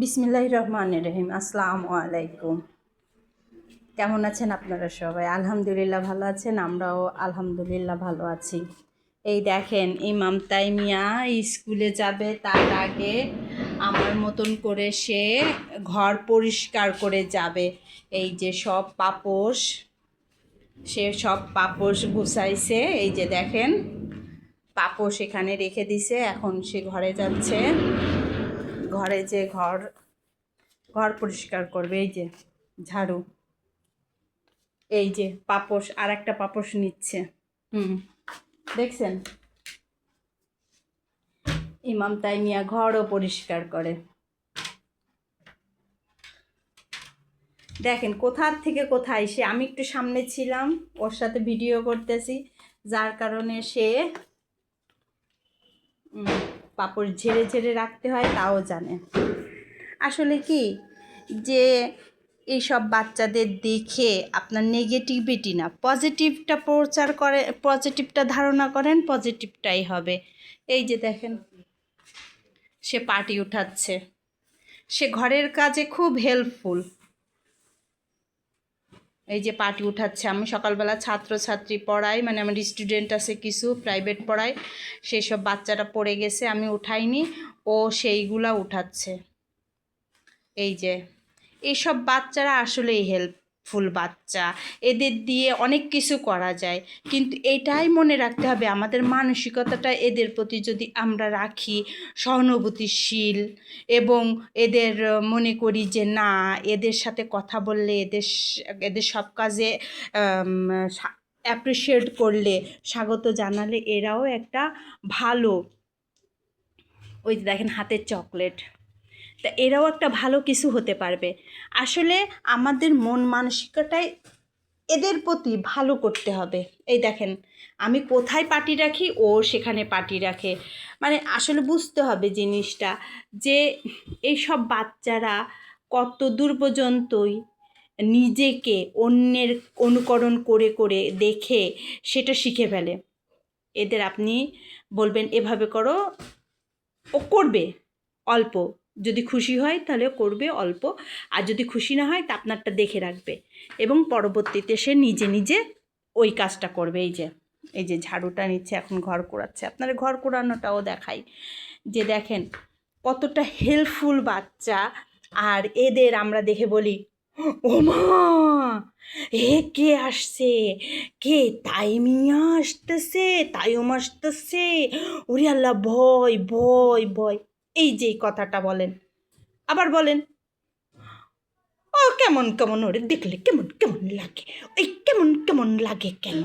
বিসমিল্লাহির রহমানির রহিম। আসসালামু আলাইকুম। কেমন আছেন আপনারা সবাই? আলহামদুলিল্লাহ ভালো আছেন, আমরাও আলহামদুলিল্লাহ ভালো আছি। এই দেখেন, ইমাম তাইমিয়া স্কুলে যাবে তার আগে আমার মতন করে সে ঘর পরিষ্কার করে যাবে। এই যে সব পাপোশ, সে সব পাপোশ গুছাইছে। এই যে দেখেন, পাপোশ এখানে রেখে দিছে। এখন সে ঘরে যাচ্ছে, ঘরে যে ঘর পরিষ্কার করবে। এই যে ঝাড়ু, এই যে পাপোশ, আর একটা পাপোশ নিচ্ছে। দেখছেন, ইমাম তাইমিয়া ঘরও পরিষ্কার করে। দেখেন কোথার থেকে কোথায় সে, আমি একটু সামনে ছিলাম, ওর সাথে ভিডিও করতেছি, যার কারণে সে পাপোশ ঝেড়ে ঝেড়ে রাখতে হয় তাও জানে। আসলে কি যে এইসব বাচ্চাদের দেখে আপনার নেগেটিভিটি না, পজিটিভটা প্রচার করে, পজিটিভটা ধারণা করেন, পজিটিভটাই হবে। এই যে দেখেন, সে পাটি উঠাচ্ছে, সে ঘরের কাজে খুব হেল্পফুল। এই যে পাটি উঠাচ্ছে। আমি সকালবেলা ছাত্রছাত্রী পড়াই, মানে আমার স্টুডেন্ট আছে কিছু, প্রাইভেট পড়াই, সেই সব বাচ্চারা পড়ে গেছে, আমি উঠাইনি, ও সেইগুলা উঠাচ্ছে। এই যে এইসব বাচ্চারা আসলেই হেল্পফুল বাচ্চা, এদের দিয়ে অনেক কিছু করা যায়। কিন্তু এটাই মনে রাখতে হবে, আমাদের মানসিকতাটা এদের প্রতি যদি আমরা রাখি সহানুভূতিশীল, এবং এদের মনে করি যে না, এদের সাথে কথা বললে, এদের সব কাজে অ্যাপ্রিসিয়েট করলে, স্বাগত জানালে, এরাও একটা ভালো, ওই দেখেন হাতের চকলেট, তা এরাও একটা ভালো কিছু হতে পারবে। আসলে আমাদের মন মানসিকতাই এদের প্রতি ভালো করতে হবে। এই দেখেন, আমি কোথায় পাটি রাখি, ও সেখানে পাটি রাখে। মানে আসলে বুঝতে হবে জিনিসটা, যে এই সব বাচ্চারা কত দূর পর্যন্তই নিজেকে অন্যের অনুকরণ করে করে দেখে সেটা শিখে ফেলে। এদের আপনি বলবেন এভাবে করো, ও করবে অল্প, যদি খুশি হয় তাহলে করবে অল্প, আর যদি খুশি না হয় তা আপনারটা দেখে রাখবে, এবং পরবর্তীতে সে নিজে নিজে ওই কাজটা করবে। এই যে ঝাড়ুটা নিচ্ছে, এখন ঘর কুড়াচ্ছে। আপনার ঘর কুড়ানোটাও দেখাই, যে দেখেন কতটা হেল্পফুল বাচ্চা। আর এদের আমরা দেখে বলি, ও মা, এ কে আসছে, কে তাইমিয়া আসতেছে, তাইম আসতেছে, ওরে আল্লাহ, ভয় ভয় ভয়। এই যে কথাটা বলেন, আবার বলেন, ও কেমন কেমন, ওরে দেখলে কেমন কেমন লাগে, ওই কেমন কেমন লাগে কেন?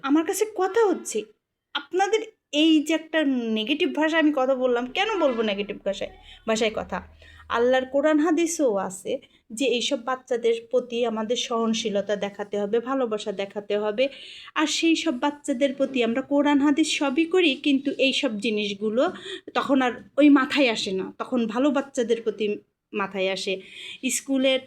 আমার কাছে কথা হচ্ছে, আপনাদের এই যে একটা নেগেটিভ ভাষা আমি কথা বললাম, কেন বলবো নেগেটিভ ভাষায় কথা? আল্লাহর কোরআন হাদিসও আছে যে এইসব বাচ্চাদের প্রতি আমাদের সহনশীলতা দেখাতে হবে, ভালোবাসা দেখাতে হবে। আর সেই সব বাচ্চাদের প্রতি আমরা কোরআন হাদিস সবই করি, কিন্তু এই সব জিনিসগুলো তখন আর ওই মাথায় আসে না, তখন ভালো বাচ্চাদের প্রতি মাথায় আসে। স্কুলের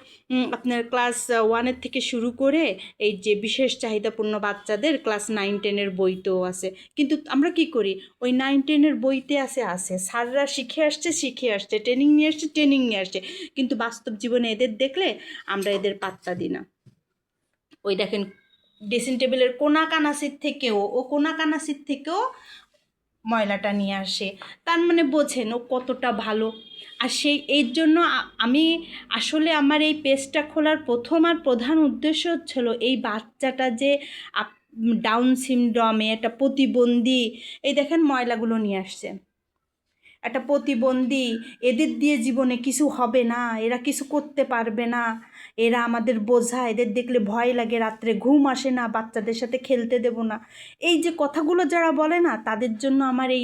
আপনার ক্লাস 1 থেকে শুরু করে এই যে বিশেষ চাহিদাপূর্ণ বাচ্চাদের ক্লাস 9-10 বইতেও আছে। কিন্তু আমরা কি করি, ওই 9-10 বইতে আছে, স্যাররা শিখে আসছে, ট্রেনিং নিয়ে আসছে, কিন্তু বাস্তব জীবনে এদের দেখলে আমরা এদের পাত্তা দিই না। ওই দেখেন, ড্রেসিং টেবিলের কোনা কানাসির থেকেও ময়লাটা নিয়ে আসে। তার মানে বোঝেন ও কতটা ভালো। আর এর জন্য আমি আসলে আমার এই পেজটা খোলার প্রথম আর প্রধান উদ্দেশ্য হচ্ছিল এই বাচ্চাটা যে ডাউন সিনড্রোমে একটা প্রতিবন্ধী, এই দেখেন ময়লাগুলো নিয়ে আসছে, একটা প্রতিবন্ধী, এদের দিয়ে জীবনে কিছু হবে না, এরা কিছু করতে পারবে না, এরা আমাদের বোঝা, এদের দেখলে ভয় লাগে, রাত্রে ঘুম আসে না, বাচ্চাদের সাথে খেলতে দেব না। এই যে কথাগুলো যারা বলে না, তাদের জন্য আমার এই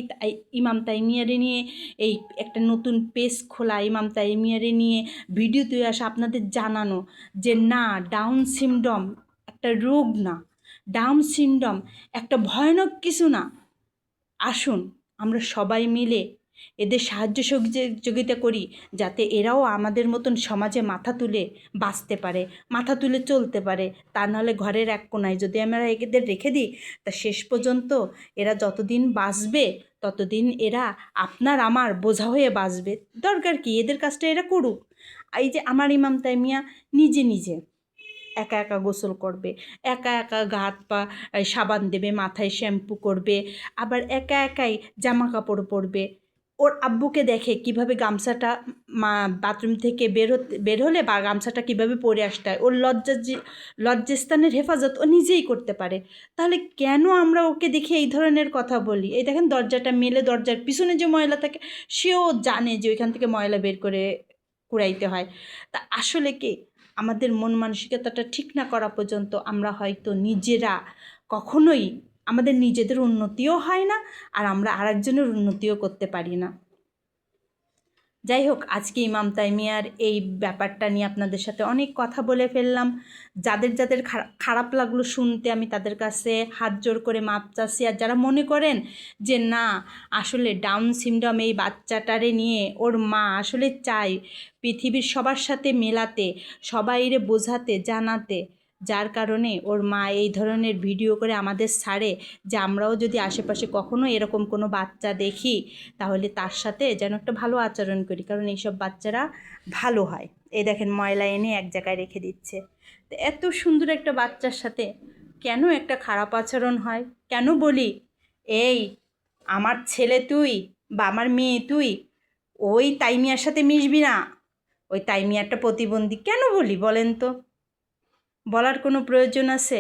ইমাম তাইমিয়ারে নিয়ে এই একটা নতুন পেজ খোলা, ইমাম তাইমিয়ারে নিয়ে ভিডিও তৈরি আসা, আপনাদের জানানো যে না, ডাউন সিনড্রোম একটা রোগ না, ডাউন সিনড্রোম একটা ভয়ানক কিছু না। আসুন আমরা সবাই মিলে এদের সাহায্য সহযোগিতা করি, যাতে এরাও আমাদের মতন সমাজে মাথা তুলে বাঁচতে পারে, মাথা তুলে চলতে পারে। তা নাহলে ঘরের এক কোনায় যদি আমরা এদের রেখে দিই, তা শেষ পর্যন্ত এরা যতদিন বাঁচবে ততদিন এরা আপনার আমার বোঝা হয়ে বাঁচবে। দরকার কি, এদের কাজটা এরা করুক। এই যে আমার ইমাম তাইমিয়া নিজে নিজে একা একা গোসল করবে, একা একা গা হাত পা সাবান দেবে, মাথায় শ্যাম্পু করবে, আবার একা একাই জামা কাপড় পরবে। ওর আব্বুকে দেখে কিভাবে গামছাটা বাথরুম থেকে বের হলে বা গামছাটা কিভাবে পরে আসতে হয়, ওর লজ্জাস্থানের হেফাজত ও নিজেই করতে পারে। তাহলে কেন আমরা ওকে দেখে এই ধরনের কথা বলি? এই দেখেন দরজাটা মেলে, দরজার পিছনে যে ময়লা থাকে সেও জানে যে ওইখান থেকে ময়লা বের করে কুড়াইতে হয়। তা আসলে কি, আমাদের মন মানসিকতাটা ঠিক না করা পর্যন্ত আমরা হয়তো নিজেরা কখনোই আমাদের নিজেদের উন্নতিও হয় না, আর আমরা আরেকজনের উন্নতিও করতে পারি না। যাই হোক, আজকে ইমাম তাইমিয়ার এই ব্যাপারটা নিয়ে আপনাদের সাথে অনেক কথা বলে ফেললাম। যাদের যাদের খারাপ লাগলো শুনতে, আমি তাদের কাছে হাত জোর করে মাপ চাচ্ছি। আর যারা মনে করেন যে না, আসলে ডাউন সিনড্রোম এই বাচ্চাটারে নিয়ে ওর মা আসলে চায় পৃথিবীর সবার সাথে মেলাতে, সবাইরে বোঝাতে, জানাতে, যার কারণে ওর মা এই ধরনের ভিডিও করে আমাদের ছাড়ে, যে আমরাও যদি আশেপাশে কখনো এরকম কোনো বাচ্চা দেখি তাহলে তার সাথে যেন একটা ভালো আচরণ করি, কারণ এইসব বাচ্চারা ভালো হয়। এই দেখেন ময়লা এনে এক জায়গায় রেখে দিচ্ছে। তো এত সুন্দর একটা বাচ্চার সাথে কেন একটা খারাপ আচরণ হয়? কেন বলি এই আমার ছেলে তুই বা আমার মেয়ে তুই ওই তাইমিয়ার সাথে মিশবি না, ওই তাইমিয়ারটা প্রতিবন্ধী, কেন বলি বলেন তো? বলার কোনো প্রয়োজন আছে?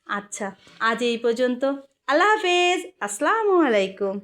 আচ্ছা, আজ এই পর্যন্ত। আল্লাহ হাফেজ, আসসালামু আলাইকুম।